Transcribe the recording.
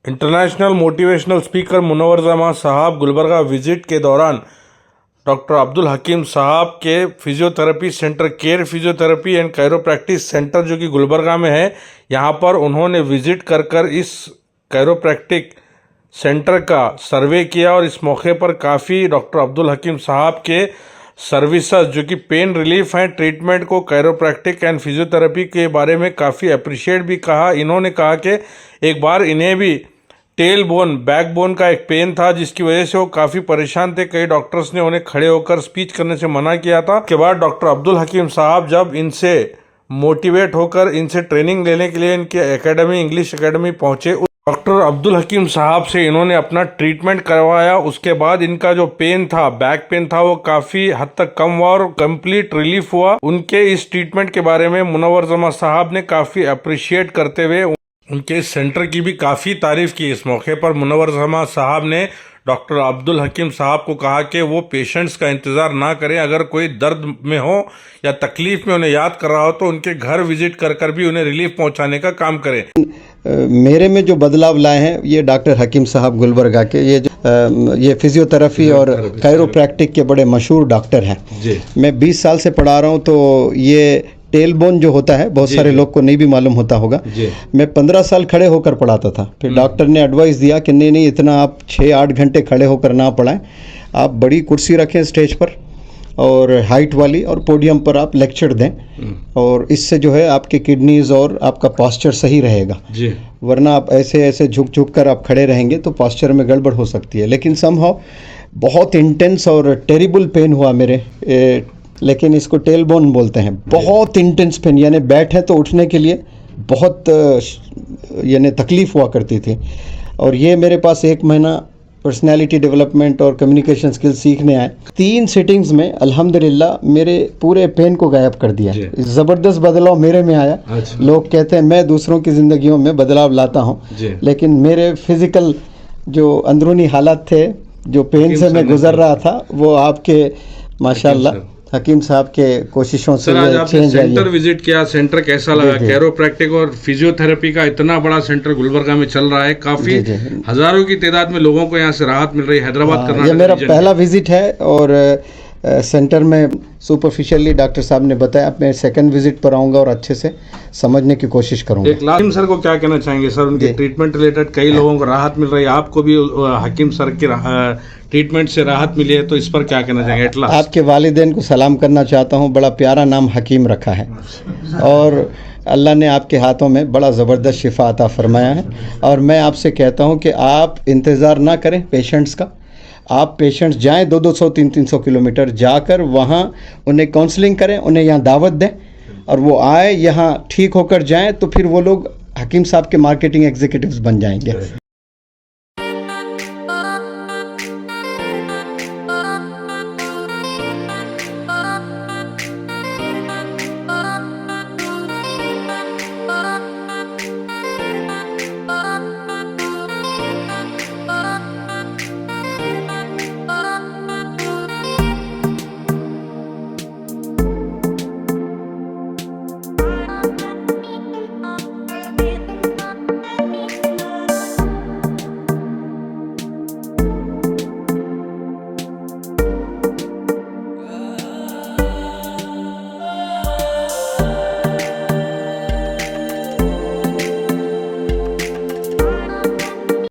International motivational speaker Munawwar जमा साहब Gulbarga visit के दौरान डॉक्टर अब्दुल हकीम साहब के physiotherapy centre care physiotherapy and chiropractic centre जो कि गुलबर्गा में है, यहाँ पर उन्होंने विजिट कर इस कैरोप्रैक्टिक सेंटर का सर्वे किया और इस मौके पर काफ़ी डॉक्टर अब्दुल हकीम साहब के सर्विसेज जो कि पेन रिलीफ हैं, ट्रीटमेंट को कैरोप्रैक्टिक एंड फिजियोथेरेपी के बारे में काफ़ी अप्रिशिएट भी कहा। इन्होंने कहा कि एक बार इन्हें भी टेल बोन बैक बोन का एक पेन था जिसकी वजह से वो काफ़ी परेशान थे। कई डॉक्टर्स ने उन्हें खड़े होकर स्पीच करने से मना किया था। उसके बाद डॉक्टर अब्दुल हकीम साहब जब इनसे मोटिवेट होकर इनसे ट्रेनिंग लेने के लिए इनके एकेडमी इंग्लिश एकेडमी पहुँचे, डॉक्टर अब्दुल हकीम साहब से इन्होंने अपना ट्रीटमेंट करवाया। उसके बाद इनका जो पेन था, बैक पेन था, वो काफ़ी हद तक कम हुआ और कंप्लीट रिलीफ हुआ। उनके इस ट्रीटमेंट के बारे में मुनव्वर जमा साहब ने काफ़ी अप्रिशिएट करते हुए उनके इस सेंटर की भी काफ़ी तारीफ़ की। इस मौके पर मुनव्वर जमा साहब ने डॉक्टर अब्दुल हकीम साहब को कहा कि वो पेशेंट्स का इंतज़ार ना करें, अगर कोई दर्द में हो या तकलीफ़ में उन्हें याद कर रहा हो तो उनके घर विजिट कर भी उन्हें रिलीफ पहुंचाने का काम करें। मेरे में जो बदलाव लाए हैं ये डॉक्टर हकीम साहब गुलबर्गा के ये फिजियोथेरेपी और कैरोप्रैक्टिक के बड़े मशहूर डॉक्टर हैं। मैं 20 साल से पढ़ा रहा हूँ, तो ये टेल बोन जो होता है बहुत सारे लोग को नहीं भी मालूम होता होगा। मैं 15 साल खड़े होकर पढ़ाता था, फिर डॉक्टर ने एडवाइस दिया कि नहीं इतना आप 6-8 घंटे खड़े होकर ना पढ़ाएं, आप बड़ी कुर्सी रखें स्टेज पर और हाइट वाली, और पोडियम पर आप लेक्चर दें, और इससे जो है आपके किडनीज और आपका पोस्चर सही रहेगा। वरना आप ऐसे झुक कर आप खड़े रहेंगे तो पोस्चर में गड़बड़ हो सकती है। लेकिन समहाउ बहुत इंटेंस और टेरिबल पेन हुआ मेरे, लेकिन इसको टेल बोन बोलते हैं। बहुत इंटेंस पेन, यानी बैठे तो उठने के लिए बहुत यानी तकलीफ़ हुआ करती थी। और ये मेरे पास 1 महीना पर्सनैलिटी डेवलपमेंट और कम्युनिकेशन स्किल सीखने आए। 3 सिटिंग्स में अल्हम्दुलिल्लाह मेरे पूरे पेन को गायब कर दिया। ज़बरदस्त बदलाव मेरे में आया। लोग कहते हैं मैं दूसरों की ज़िंदगियों में बदलाव लाता हूँ, लेकिन मेरे फिज़िकल जो अंदरूनी हालात थे, जो पेन से मैं गुजर रहा था, वो आपके माशाल्लाह हकीम साहब के कोशिशों से आज आपने सेंटर विजिट किया, सेंटर कैसा लगा? कैरोप्रैक्टिक और फिजियोथेरेपी का इतना बड़ा सेंटर गुलबर्गा में चल रहा है, काफी हजारों की तादाद में लोगों को यहाँ से राहत मिल रही है। हैदराबाद कर्नाटक ये मेरा पहला विजिट है और सेंटर में सुपरफिशियली डॉक्टर साहब ने बताया। मैं सेकंड विजिट पर आऊँगा और अच्छे से समझने की कोशिश करूँगा। एक हकीम सर को क्या कहना चाहेंगे सर? उनके ट्रीटमेंट रिलेटेड कई लोगों को राहत मिल रही है, आपको भी हकीम सर की ट्रीटमेंट से राहत मिली है, तो इस पर क्या कहना चाहेंगे? आपके वालिदैन को सलाम करना चाहता हूँ। बड़ा प्यारा नाम हकीम रखा है और अल्लाह ने आपके हाथों में बड़ा ज़बरदस्त शिफा अता फरमाया है। और मैं आपसे कहता हूँ कि आप इंतज़ार ना करें पेशेंट्स का। आप पेशेंट्स जाएं 200-300 किलोमीटर जाकर वहाँ उन्हें काउंसलिंग करें, उन्हें यहाँ दावत दें और वो आए यहाँ ठीक होकर जाएं, तो फिर वो लोग हकीम साहब के मार्केटिंग एग्जीक्यूटिव्स बन जाएंगे।